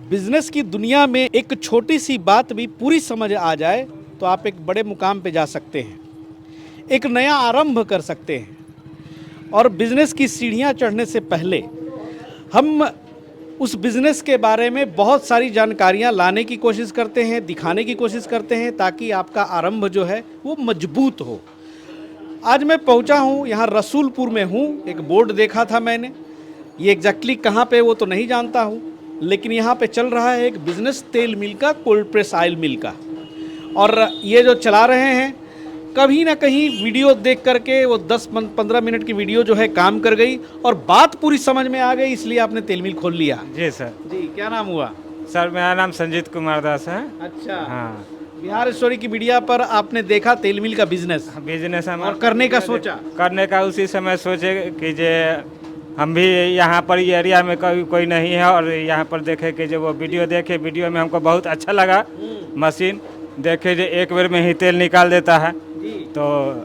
Business की दुनिया में एक छोटी सी बात भी पूरी समझ आ जाए तो आप एक बड़े मुकाम पे जा सकते हैं, एक नया आरंभ कर सकते हैं। और बिजनेस की सीढ़ियां चढ़ने से पहले हम उस बिजनेस के बारे में बहुत सारी जानकारियां लाने की कोशिश करते हैं, दिखाने की कोशिश करते हैं, ताकि आपका आरंभ जो है वो मजबूत हो। आज मैं पहुंचा हूं, यहाँ रसूलपुर में हूं। एक बोर्ड देखा था मैंने, ये एग्जैक्टली कहाँ पे वो तो नहीं जानता हूँ, लेकिन यहाँ पे चल रहा है एक बिजनेस तेल मिल का, कोल्ड प्रेस ऑयल मिल का। और ये जो चला रहे हैं, कभी ना कहीं वीडियो देख करके वो 10-15 मिनट की वीडियो जो है काम कर गई और बात पूरी समझ में आ गई, इसलिए आपने तेल मिल खोल लिया। जी सर। जी, क्या नाम हुआ? सर मेरा नाम संजीत कुमार दास है। अच्छा। हाँ, बिहार स्टोरी की मीडिया पर आपने देखा तेल मिल का बिजनेस बिजनेस हम और करने का सोचा? करने का उसी समय सोचे कि जे हम भी यहाँ पर ये एरिया में कोई नहीं है, और यहाँ पर देखे कि जो वो वीडियो देखे, वीडियो में हमको बहुत अच्छा लगा। मशीन देखे जो एक बार में ही तेल निकाल देता है, तो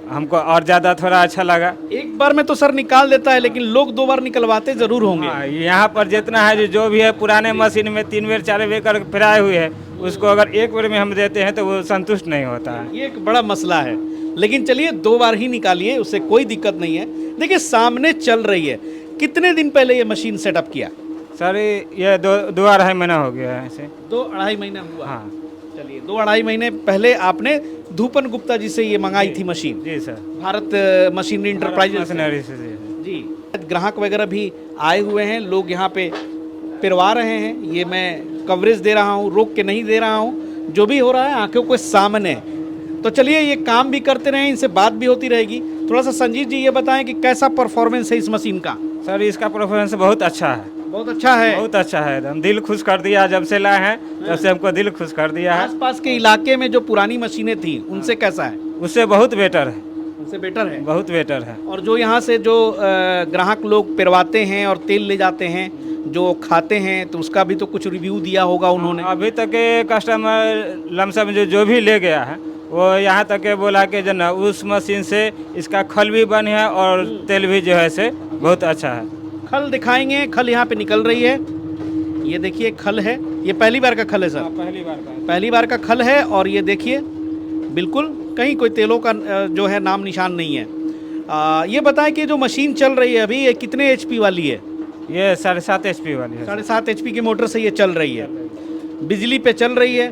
हमको और ज़्यादा थोड़ा अच्छा लगा। एक बार में तो सर निकाल देता है, लेकिन लोग 2 बार निकलवाते जरूर होंगे। हाँ, यहाँ पर जितना है जो भी है पुराने मशीन में 3 बार 4 बार कर फिराए हुए है, उसको अगर एक बार में हम देते हैं तो वो संतुष्ट नहीं होता है। ये एक बड़ा मसला है, लेकिन चलिए 2 बार ही निकालिए, उससे कोई दिक्कत नहीं है। देखिए सामने चल रही है। कितने दिन पहले ये मशीन सेटअप किया? सर ये 2-2.5 महीना हो गया है ऐसे। 2-2.5 महीना हुआ। हाँ। चलिए 2-2.5 महीने पहले आपने धूपन गुप्ता जी से ये मंगाई थी मशीन? जी सर। भारत मशीनरी इंटरप्राइजेज से। से। जी, ग्राहक वगैरह भी आए हुए हैं, लोग यहाँ पे पिरवा रहे हैं। ये मैं कवरेज दे रहा हूँ, रोक के नहीं दे रहा हूँ, जो भी हो रहा है आंखों के सामने। तो चलिए ये काम भी करते रहें, इनसे बात भी होती रहेगी। थोड़ा सा संजीत जी ये बताएं कि कैसा परफॉर्मेंस है इस मशीन का? सर इसका परफॉर्मेंस बहुत अच्छा है। बहुत अच्छा है। बहुत अच्छा है, एकदम दिल खुश कर दिया। जब से लाए हैं तब से हमको दिल खुश कर दिया है। आसपास के इलाके में जो पुरानी मशीनें थी उनसे कैसा है? उससे बहुत बेटर है। उनसे बेटर है, बहुत बेटर है। और जो यहाँ से जो ग्राहक लोग पिरवाते हैं और तेल ले जाते हैं, जो खाते हैं, तो उसका भी तो कुछ रिव्यू दिया होगा उन्होंने? अभी तक के कस्टमर लमसम जो भी ले गया है, वो यहाँ तक के बोला कि जो ना उस मशीन से इसका खल भी बन है और तेल भी जो है से बहुत अच्छा है। खल दिखाएंगे, खल यहाँ पे निकल रही है। ये देखिए खल है, ये पहली बार का खल है सर? पहली बार का खल है। और ये देखिए बिल्कुल कहीं कोई तेलों का जो है नाम निशान नहीं है। ये बताएं कि जो मशीन चल रही है अभी, ये कितने HP वाली है? ये 7.5 HP वाली है। 7.5 HP की मोटर से ये चल रही है, बिजली पे चल रही है।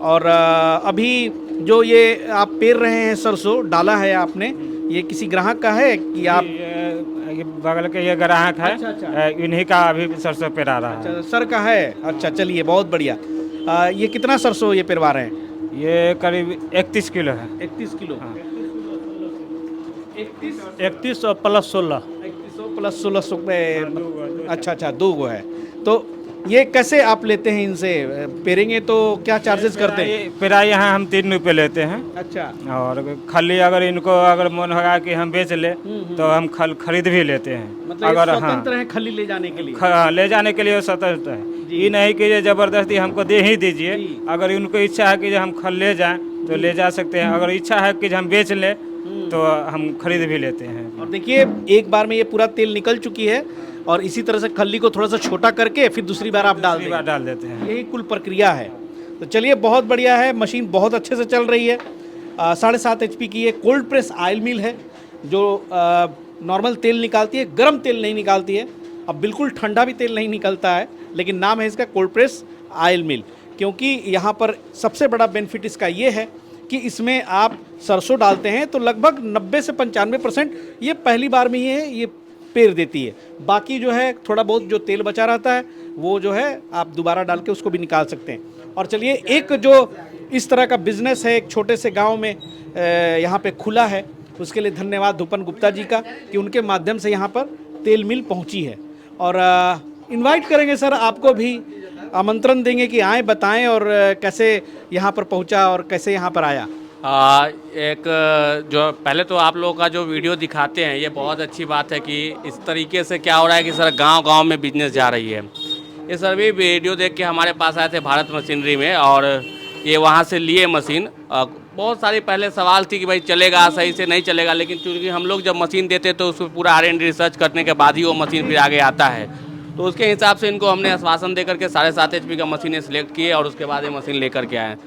और अभी जो ये आप पेर रहे हैं, सरसों डाला है आपने, ये किसी ग्राहक का है कि आप? ये बगल के ये ग्राहक है। अच्छा। इन्हीं का अभी सरसों पेरा रहा है। अच्छा, सर का है। अच्छा चलिए बहुत बढ़िया। ये कितना सरसों ये पेरवा रहे हैं? ये करीब 31 किलो है। 31 किलो। हाँ। 31 और प्लस 16। 31 प्लस 16 पे। अच्छा 2 गो है। तो ये कैसे आप लेते हैं इनसे? पेरेंगे तो क्या चार्जेस करते हैं? पेरा यहाँ हम 3 रुपये लेते हैं। अच्छा। और खाली अगर इनको अगर मन होगा कि हम बेच ले तो हम खरीद भी लेते हैं। मतलब अगर स्वतंत्र है खली ले जाने के लिए? ले जाने के लिए स्वतंत्र है। ये नहीं कि ये जबरदस्ती हमको दे ही दीजिए। अगर उनको इच्छा है कि हम खल ले जाएं तो ले जा सकते हैं। अगर इच्छा है कि हम बेच लें तो हम खरीद भी लेते हैं। और देखिए एक बार में ये पूरा तेल निकल चुकी है, और इसी तरह से खल्ली को थोड़ा सा छोटा करके फिर दूसरी बार आप डाल देते हैं। यही कुल प्रक्रिया है। तो चलिए बहुत बढ़िया है, मशीन बहुत अच्छे से चल रही है। 7.5 HP की ये कोल्ड प्रेस ऑयल मिल है, जो नॉर्मल तेल निकालती है, गर्म तेल नहीं निकालती है। अब बिल्कुल ठंडा भी तेल नहीं निकलता है, लेकिन नाम है इसका कोल्ड प्रेस ऑयल मिल, क्योंकि यहाँ पर सबसे बड़ा बेनिफिट इसका ये है कि इसमें आप सरसों डालते हैं तो लगभग 90 से 95% ये पहली बार में ही है ये पेर देती है। बाकी जो है थोड़ा बहुत जो तेल बचा रहता है वो जो है आप दोबारा डाल के उसको भी निकाल सकते हैं। और चलिए एक जो इस तरह का बिजनेस है एक छोटे से गांव में यहाँ पे खुला है, उसके लिए धन्यवाद धूपन गुप्ता जी का कि उनके माध्यम से यहाँ पर तेल मिल पहुँची है। और इनवाइट करेंगे सर, आपको भी आमंत्रण देंगे कि आएँ, बताएं और कैसे यहाँ पर पहुँचा और कैसे यहाँ पर आया। एक जो पहले तो आप लोगों का जो वीडियो दिखाते हैं ये बहुत अच्छी बात है कि इस तरीके से क्या हो रहा है कि सर गांव-गांव में बिजनेस जा रही है। ये सर भी वीडियो देख के हमारे पास आए थे भारत मशीनरी में, और ये वहां से लिए मशीन। बहुत सारी पहले सवाल थी कि भाई चलेगा सही से नहीं चलेगा, लेकिन चूँकि हम लोग जब मशीन देते तो उसको पूरा R&D रिसर्च करने के बाद ही वो मशीन फिर आगे आता है। तो उसके हिसाब से इनको हमने आश्वासन दे करके 7.5 HP का मशीनें सिलेक्ट किए और उसके बाद ये मशीन लेकर के आए।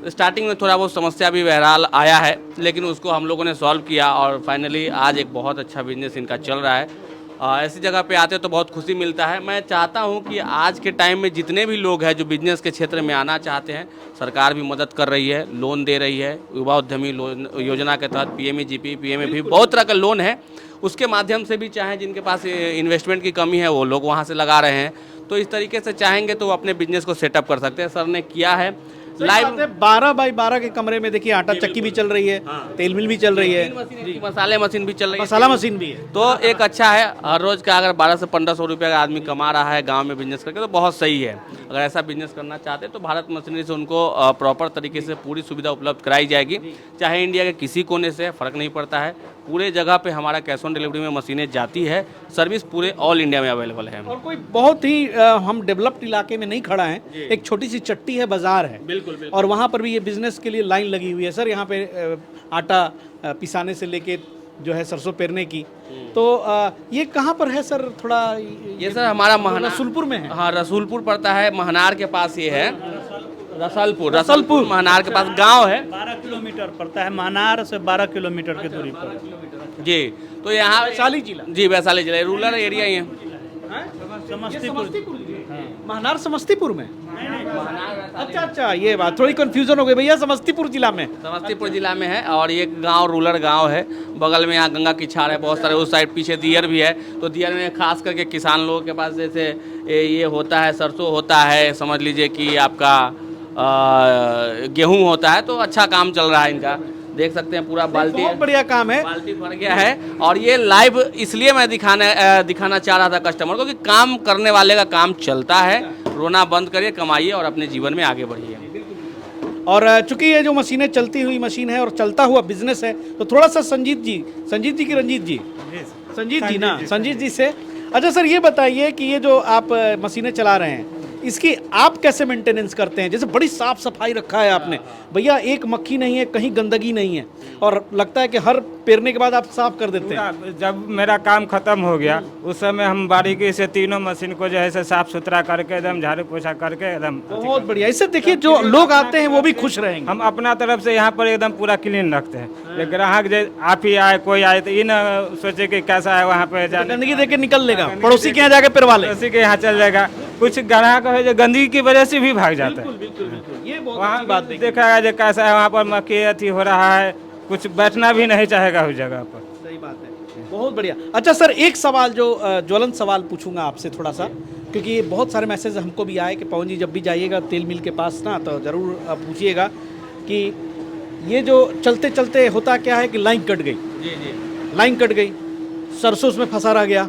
स्टार्टिंग में थोड़ा बहुत समस्या भी बहरहाल आया है, लेकिन उसको हम लोगों ने सॉल्व किया और फाइनली आज एक बहुत अच्छा बिजनेस इनका चल रहा है। ऐसी जगह पे आते तो बहुत खुशी मिलता है। मैं चाहता हूं कि आज के टाइम में जितने भी लोग हैं जो बिजनेस के क्षेत्र में आना चाहते हैं, सरकार भी मदद कर रही है, लोन दे रही है। युवा उद्यमी लोन योजना के तहत PMEGP, PMAP बहुत तरह का लोन है, उसके माध्यम से भी चाहे जिनके पास इन्वेस्टमेंट की कमी है वो लोग वहाँ से लगा रहे हैं। तो इस तरीके से चाहेंगे तो वो अपने बिजनेस को सेटअप कर सकते हैं। सर ने किया है लाइव 12 बाई 12 के कमरे में देखिए आटा चक्की भी चल रही है, तेल मिल भी चल रही है, मसाले मशीन भी चल रही है, मसाला मशीन भी है। तो एक अच्छा है। हर रोज का अगर 1200 से 1500 रुपये का आदमी कमा रहा है गांव में बिजनेस करके तो बहुत सही है। अगर ऐसा बिजनेस करना चाहते हैं तो भारत मशीनरी से उनको प्रॉपर तरीके से पूरी सुविधा उपलब्ध कराई जाएगी। चाहे इंडिया के किसी कोने से फ़र्क नहीं पड़ता है, पूरे जगह पे हमारा कैश ऑन डिलीवरी में मशीनें जाती है। सर्विस पूरे ऑल इंडिया में अवेलेबल है। और कोई बहुत ही हम डेवलप्ड इलाके में नहीं खड़ा है, एक छोटी सी चट्टी है, बाजार है, बिल्कुल, बिल्कुल। और वहाँ पर भी ये बिजनेस के लिए लाइन लगी हुई है। सर यहाँ पे आटा पिसाने से लेके जो है सरसों पेरने की, तो ये कहाँ पर है सर? थोड़ा ये सर हमारा रसूलपुर में है। हाँ, रसूलपुर पड़ता है, महनार के पास ये है। रसूलपुर महनार के पास गांव है। 12 किलोमीटर पड़ता है, महनार से 12 किलोमीटर की दूरी पर जी। तो यहाँ वैशाली जिला, जी वैशाली जिला रूरल एरिया ही है। समस्तीपुर। महनार समस्तीपुर में? अच्छा, ये बात थोड़ी कंफ्यूजन हो गई भैया। समस्तीपुर जिला में, समस्तीपुर जिला में है और ये गांव रूरल गांव है। बगल में यहाँ गंगा की छाड़ है बहुत सारे, उस साइड पीछे दियर भी है। तो दियर में खास करके किसान लोगों के पास जैसे ये होता है, सरसों होता है, समझ लीजिए कि आपका गेहूं होता है। तो अच्छा काम चल रहा है इनका, देख सकते हैं पूरा बाल्टी, बहुत बढ़िया काम है। बाल्टी भर गया है। और ये लाइव इसलिए मैं दिखाना चाह रहा था कस्टमर को कि काम करने वाले का काम चलता है। रोना बंद करिए, कमाइए और अपने जीवन में आगे बढ़िए। और चूंकि ये जो मशीनें चलती हुई मशीन है और चलता हुआ बिजनेस है, तो थोड़ा सा संजीत जी की रंजीत जी संजीत जी से, अच्छा सर ये बताइए कि ये जो आप मशीनें चला रहे हैं, इसकी आप कैसे मेंटेनेंस करते हैं? जैसे बड़ी साफ सफाई रखा है आपने भैया, एक मक्खी नहीं है, कहीं गंदगी नहीं है, और लगता है कि हर पेरने के बाद आप साफ कर देते हैं। जब मेरा काम खत्म हो गया उस समय हम बारीकी से तीनों मशीन को जो है साफ सुथरा करके एकदम झाड़ू पोछा करके एकदम बहुत बढ़िया। इससे देखिए जो लोग आते हैं वो भी खुश रहेंगे। हम अपना तरफ से यहाँ पर एकदम पूरा क्लीन रखते हैं। ये ग्राहक जो आप ही आए, कोई आए तो ये ना सोचे कि कैसा है वहाँ पे जाने, गंदगी देख के निकल लेगा, पड़ोसी के यहाँ जाके पिरवा ले, पड़ोसी के यहाँ चल जाएगा। कुछ ग्राहक है जो गंदगी की वजह से भी भाग जाता है। ये बहुत वहाँ अच्छी बात देखा है जो कैसा है, वहाँ पर मक्खी अथी हो रहा है, कुछ बैठना भी नहीं चाहेगा उस जगह पर। सही बात है, बहुत बढ़िया। अच्छा सर एक सवाल जो ज्वलन सवाल पूछूंगा आपसे थोड़ा सा, क्योंकि बहुत सारे मैसेज हमको भी आए कि पवन जी जब भी जाइएगा तेल मिल के पास ना तो ज़रूर पूछिएगा कि ये जो चलते चलते होता क्या है कि लाइन कट गई, लाइन कट गई, सरसों उसमें फंसा रह गया,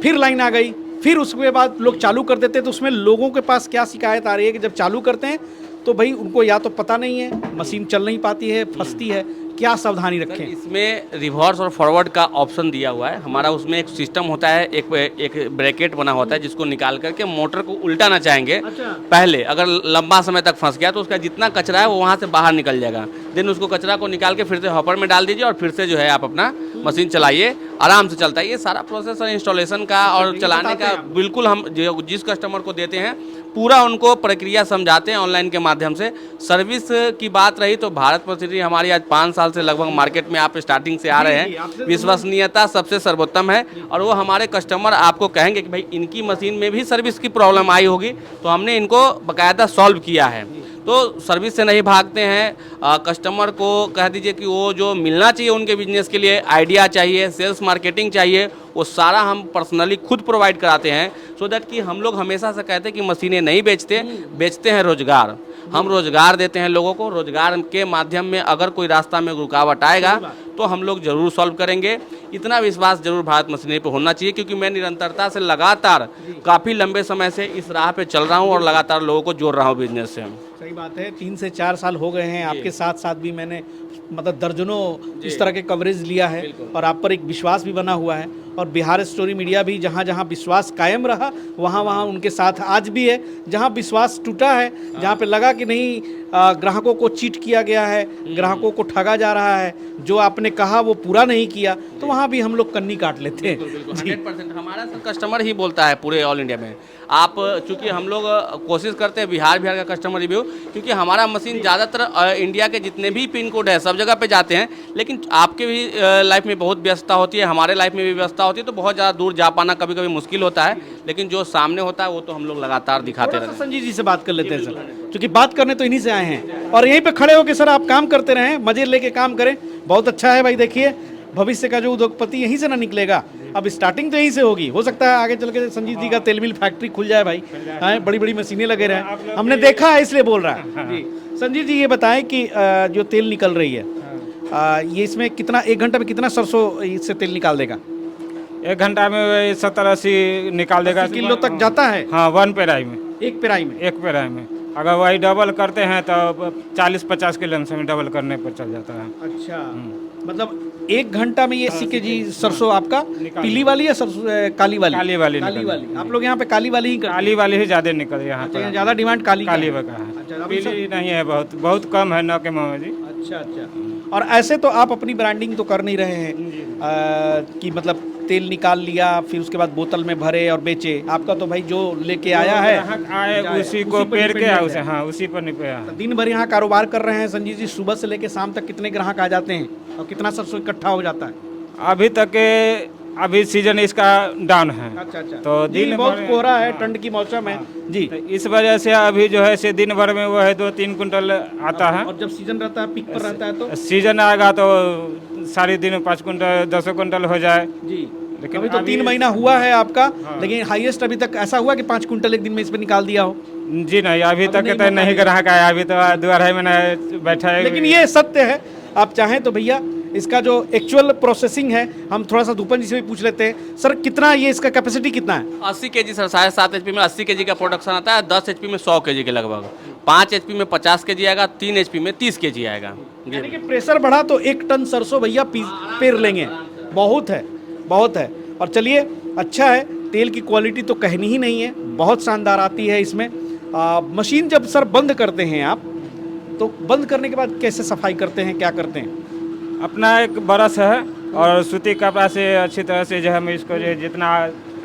फिर लाइन आ गई, फिर उसके बाद लोग चालू कर देते हैं। तो उसमें लोगों के पास क्या शिकायत आ रही है कि जब चालू करते हैं तो भाई उनको या तो पता नहीं है, मशीन चल नहीं पाती है, फंसती है, क्या सावधानी रखें? इसमें रिवर्स और फॉरवर्ड का ऑप्शन दिया हुआ है हमारा। उसमें एक सिस्टम होता है, एक ब्रैकेट बना होता है जिसको निकाल करके मोटर को उल्टाना चाहेंगे। अच्छा। पहले अगर लंबा समय तक फंस गया तो उसका जितना कचरा है वो वहाँ से बाहर निकल जाएगा। देन उसको कचरा को निकाल के फिर से हॉपर में डाल दीजिए और फिर से जो है आप अपना मशीन चलाइए, आराम से चलता है। ये सारा प्रोसेस इंस्टॉलेशन का और चलाने का बिल्कुल हम जिस कस्टमर को देते हैं पूरा उनको प्रक्रिया समझाते हैं ऑनलाइन के माध्यम से। सर्विस की बात रही तो भारत मशीनरी हमारी आज 5 साल से लगभग मार्केट में आप स्टार्टिंग से आ रहे हैं। विश्वसनीयता सबसे सर्वोत्तम है और वो हमारे कस्टमर आपको कहेंगे कि भाई इनकी मशीन में भी सर्विस की प्रॉब्लम आई होगी तो हमने इनको बाकायदा सॉल्व किया है। तो सर्विस से नहीं भागते हैं। कस्टमर को कह दीजिए कि वो जो मिलना चाहिए उनके बिजनेस के लिए, आइडिया चाहिए, सेल्स मार्केटिंग चाहिए, वो सारा हम पर्सनली खुद प्रोवाइड कराते हैं। सो दैट कि हम लोग हमेशा से कहते हैं कि मशीनें नहीं बेचते हैं रोजगार। हम रोजगार देते हैं लोगों को। रोजगार के माध्यम में अगर कोई रास्ता में रुकावट आएगा तो हम लोग जरूर सॉल्व करेंगे। इतना विश्वास जरूर भारत मशीनरी पे होना चाहिए, क्योंकि मैं निरंतरता से लगातार काफ़ी लंबे समय से इस राह पे चल रहा हूँ और लगातार लोगों को जोड़ रहा हूँ बिजनेस से। सही बात है, 3 से 4 साल हो गए हैं आपके साथ साथ भी मैंने मतलब दर्जनों इस तरह के कवरेज लिया है और आप पर एक विश्वास भी बना हुआ है और बिहार स्टोरी मीडिया भी जहाँ जहाँ विश्वास कायम रहा वहाँ वहाँ उनके साथ आज भी है। जहाँ विश्वास टूटा है, जहाँ पे लगा कि नहीं ग्राहकों को चीट किया गया है, ग्राहकों को ठगा जा रहा है, जो आपने कहा वो पूरा नहीं किया, तो वहाँ भी हम लोग कन्नी काट लेते हैं। 100% हमारा सर कस्टमर ही बोलता है पूरे ऑल इंडिया में। आप चूँकि हम लोग कोशिश करते हैं बिहार का कस्टमर रिव्यू, क्योंकि हमारा मशीन ज़्यादातर इंडिया के जितने भी पिन कोड है सब जगह पे जाते हैं, लेकिन आपके भी लाइफ में बहुत व्यस्तता होती है, हमारे लाइफ में भी व्यस्तता होती है, तो बहुत ज़्यादा दूर जा पाना कभी कभी मुश्किल होता है, लेकिन जो सामने होता है वो तो हम लोग लगातार दिखाते रहते हैं। संजीव जी से बात कर लेते हैं सर, क्योंकि बात करने तो इन्हीं से आए हैं और यहीं पे खड़े होके सर आप काम करते रहें, मजे लेके काम करें, बहुत अच्छा है भाई। देखिए भविष्य का जो उद्योगपति यहीं से ना निकलेगा, अब स्टार्टिंग तो यहीं से होगी, हो सकता है आगे चल के संजीव जी का तेल मिल फैक्ट्री खुल जाए भाई, हाँ बड़ी बड़ी मशीनें लगे रहे, हमने देखा है इसलिए बोल रहा है जी। संजीव जी ये बताएं कि जो तेल निकल रही है ये इसमें कितना, 1 घंटा में कितना सरसों इससे तेल निकाल देगा? 1 घंटा में 70-80 निकाल देगा। 80 किलो तक जाता है? हाँ, 1 पेराई में, एक पेराई में। एक पेराई में। अगर वही डबल करते हैं तो 40-50 किलो में डबल करने पर चल जाता है। अच्छा, मतलब 1 घंटा में ये 80 kg सरसों आपका पीली वाली या सरसों काली वाली? काली वाली काली वाली। आप लोग यहाँ पे काली वाली ही करते हैं? काली वाली ही ज्यादा निकल रही है यहाँ अच्छा, पर। ज्यादा डिमांड काली काली है। का है। अच्छा, अभी पीली नहीं है, बहुत बहुत कम है 9 के मुँह में जी। अच्छा अच्छा। और ऐसे तो आप अपनी ब्रांडिंग तो कर नहीं रहे हैं कि मतलब तेल निकाल लिया फिर उसके बाद बोतल में भरे और बेचे, आपका तो भाई जो लेके आया है आए उसी को पेड़ के है उसे, हाँ उसी पर निपया है। दिन भर यहाँ कारोबार कर रहे हैं संजीव जी, सुबह से लेके शाम तक कितने ग्राहक आ जाते हैं और कितना सरसों इकट्ठा हो जाता है? अभी तक के अभी सीजन इसका डाउन है। अच्छा अच्छा। तो दिन बहुत भर कोहरा है, ठंड की मौसम है जी, तो इस वजह से अभी जो है से दिन भर में वो है 2-3 कुंटल आता है। और जब सीजन रहता है, पीक पर रहता है तो सीजन आएगा तो सारे दिन 5 कुंटल 10 कुंटल हो जाए जी। लेकिन अभी तो 3 महीना हुआ है आपका, लेकिन हाईएस्ट अभी तक ऐसा हुआ कि 5 कुंटल एक दिन में इस पे निकाल दिया हो? जी नहीं, अभी तक तो नहीं ग्राहक आया, अभी तो 2-2.5 महीना बैठा है। लेकिन ये सत्य है, आप चाहें तो भैया इसका जो एक्चुअल प्रोसेसिंग है हम थोड़ा सा धूपन जी से भी पूछ लेते हैं। सर कितना ये इसका कैपेसिटी कितना है? 80 kg सर, 7.5 HP में 80 kg का प्रोडक्शन आता है, 10 HP में 100 kg के लगभग, 5 HP में 50 kg आएगा, 3 HP में 30 kg आएगा। यानी कि प्रेशर बढ़ा तो 1 टन सरसों भैया पेर लेंगे, बहुत है बहुत है। और चलिए अच्छा है, तेल की क्वालिटी तो कहनी ही नहीं है, बहुत शानदार आती है इसमें। मशीन जब सर बंद करते हैं आप, तो बंद करने के बाद कैसे सफाई करते हैं, क्या करते हैं? अपना एक बरस है और सूती कपड़ा से अच्छी तरह से जो हम इसको जो जितना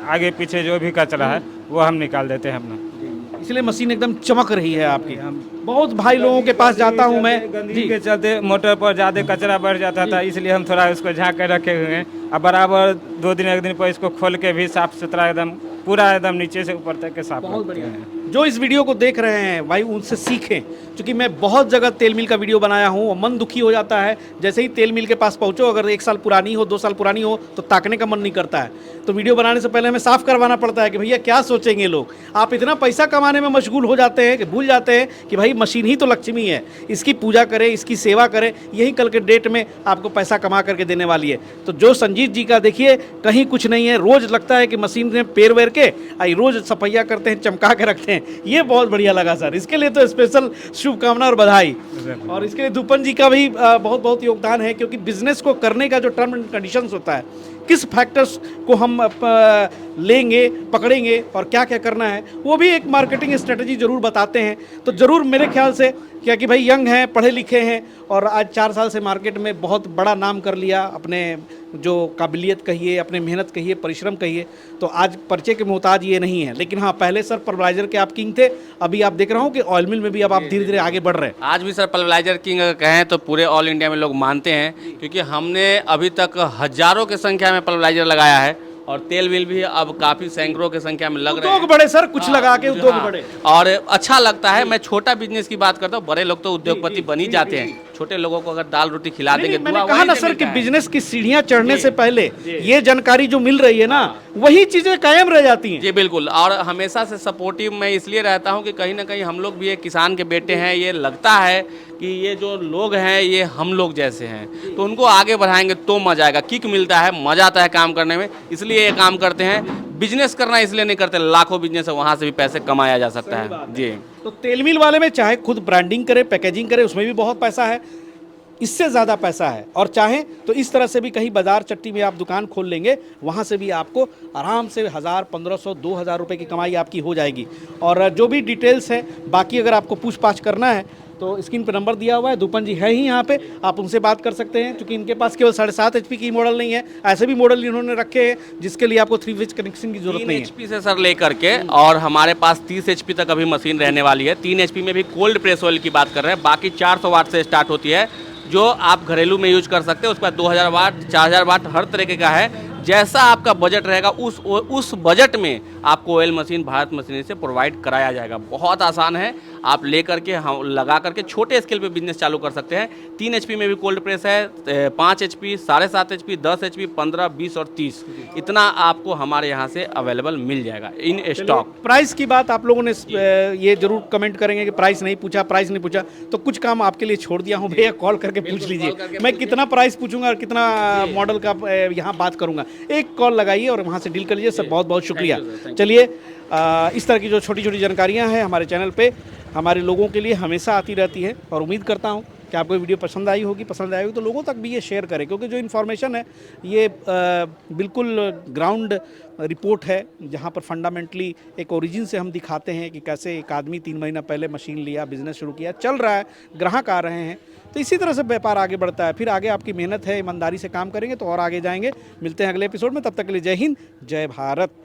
आगे पीछे जो भी कचरा है वो हम निकाल देते हैं अपना, इसलिए मशीन एकदम चमक रही है आपकी। बहुत भाई लोगों के पास जाता हूँ मैं गंदगी के चलते मोटर पर ज़्यादा कचरा बढ़ जाता था, इसलिए हम थोड़ा उसको झाँक के रखे हुए हैं। अब बराबर 2 दिन 1 दिन पर इसको खोल के भी साफ सुथरा एकदम पूरा एकदम नीचे से ऊपर तक के साफ रखते हैं। जो इस वीडियो को देख रहे हैं भाई उनसे सीखें, क्योंकि मैं बहुत जगह तेल मिल का वीडियो बनाया हूँ और मन दुखी हो जाता है जैसे ही तेल मिल के पास पहुँचो, अगर 1 साल पुरानी हो 2 साल पुरानी हो तो ताकने का मन नहीं करता है। तो वीडियो बनाने से पहले हमें साफ करवाना पड़ता है कि भैया क्या सोचेंगे लोग। आप इतना पैसा कमाने में मशगूल हो जाते हैं कि भूल जाते हैं कि भाई मशीन ही तो लक्ष्मी है, इसकी पूजा करें, इसकी सेवा करें, यही कल के डेट में आपको पैसा कमा करके देने वाली है। तो जो संजीव जी का देखिए कहीं कुछ नहीं है, रोज़ लगता है कि मशीन में पेर वेर के आई रोज़ सफैया करते हैं, चमका के रखते हैं, ये बहुत बढ़िया लगा सर। इसके लिए तो स्पेशल शुभकामना और बधाई। और इसके लिए धूपन जी का भी बहुत बहुत योगदान है, क्योंकि बिजनेस को करने का जो टर्म एंड कंडीशंस होता है, किस फैक्टर्स को हम लेंगे पकड़ेंगे और क्या क्या करना है, वो भी एक मार्केटिंग स्ट्रेटजी जरूर बताते हैं। तो ज़रूर मेरे ख्याल से क्या कि भाई यंग हैं, पढ़े लिखे हैं और आज 4 साल से मार्केट में बहुत बड़ा नाम कर लिया, अपने जो काबिलियत कहिए, अपने मेहनत कहिए, परिश्रम कहिए, तो आज परिचय के मोहताज ये नहीं है। लेकिन हाँ, पहले सर पल्वराइजर के आप किंग थे, अभी आप देख रहा हूँ कि ऑयल मिल में भी अब आप धीरे धीरे आगे बढ़ रहे हैं। आज भी सर पल्वराइजर किंग अगर कहें तो पूरे ऑल इंडिया में लोग मानते हैं, क्योंकि हमने अभी तक हजारों की संख्या में पल्वराइजर लगाया है और तेल मिल भी अब काफ़ी सैकड़ों की संख्या में लग रहे हैं। उद्योग बड़े सर, कुछ लगा के उद्योग बड़े, और अच्छा लगता है। मैं छोटा बिजनेस की बात करता हूँ, बड़े लोग तो उद्योगपति बन ही जाते हैं, छोटे लोगों को अगर दाल रोटी खिला देंगे। मैंने कहा ना सर कि बिजनेस की सीढ़ियां चढ़ने से पहले ये जानकारी जो मिल रही है ना, वही चीजें कायम रह जाती हैं। जी बिल्कुल, और हमेशा से सपोर्टिव मैं इसलिए रहता हूँ कि कहीं ना कहीं हम लोग भी एक किसान के बेटे हैं, ये लगता है कि ये जो लोग हैं ये हम लोग जैसे हैं, तो उनको आगे बढ़ाएंगे तो मजा आएगा, किक मिलता है, मजा आता है काम करने में, इसलिए ये काम करते हैं। बिजनेस करना इसलिए नहीं करते, लाखों बिजनेस है, वहाँ से भी पैसे कमाया जा सकता है जी। तो तेल मिल वाले में चाहे खुद ब्रांडिंग करे, पैकेजिंग करे, उसमें भी बहुत पैसा है। इससे ज़्यादा पैसा है, और चाहें तो इस तरह से भी कहीं बाजार चट्टी में आप दुकान खोल लेंगे, वहाँ से भी आपको आराम से 1000, 1500, 2000 रुपये की कमाई आपकी हो जाएगी। और जो भी डिटेल्स है, बाकी अगर आपको पूछताछ करना है तो स्क्रीन पर नंबर दिया हुआ है, धूपन जी है ही यहाँ पे, आप उनसे बात कर सकते हैं। क्योंकि इनके पास केवल 7.5 HP की मॉडल नहीं है, ऐसे भी मॉडल इन्होंने रखे हैं जिसके लिए आपको 3 फेज कनेक्शन की जरूरत 3 नहीं है। HP से सर लेकर के, और हमारे पास 30 HP तक अभी मशीन रहने वाली है। 3 HP में भी कोल्ड प्रेस ऑयल की बात कर रहे हैं, बाकी 400 वाट से स्टार्ट होती है, जो आप घरेलू में यूज कर सकते हैं। उसके बाद 2000 वाट, 4000 वाट, हर तरीके का है। जैसा आपका बजट रहेगा उस बजट में आपको ऑयल मशीन भारत मशीनरी से प्रोवाइड कराया जाएगा। बहुत आसान है, आप ले करके हम लगा करके छोटे स्केल पे बिजनेस चालू कर सकते हैं। 3 HP में भी कोल्ड प्रेस है, 5 HP, 7.5 HP, 10 HP, 15, 20 और 30, इतना आपको हमारे यहाँ से अवेलेबल मिल जाएगा इन स्टॉक। प्राइस की बात आप लोगों ने ये जरूर कमेंट करेंगे कि प्राइस नहीं पूछा, तो कुछ काम आपके लिए छोड़ दिया हूँ भैया, कॉल करके पूछ लीजिए। मैं कितना प्राइस पूछूंगा और कितना मॉडल का यहाँ बात करूंगा, एक कॉल लगाइए और वहाँ से डील कर लीजिए। सर बहुत बहुत शुक्रिया। चलिए, इस तरह की जो छोटी छोटी जानकारियाँ हैं हमारे चैनल पे हमारे लोगों के लिए हमेशा आती रहती है, और उम्मीद करता हूँ कि आपको वीडियो पसंद आई होगी तो लोगों तक भी ये शेयर करें। क्योंकि जो इन्फॉर्मेशन है ये बिल्कुल ग्राउंड रिपोर्ट है, जहाँ पर फंडामेंटली एक ओरिजिन से हम दिखाते हैं कि कैसे एक आदमी 3 महीना पहले मशीन लिया, बिजनेस शुरू किया, चल रहा है, ग्राहक आ रहे हैं। तो इसी तरह से व्यापार आगे बढ़ता है। फिर आगे आपकी मेहनत है, ईमानदारी से काम करेंगे तो और आगे जाएंगे। मिलते हैं अगले एपिसोड में, तब तक के लिए जय हिंद, जय भारत।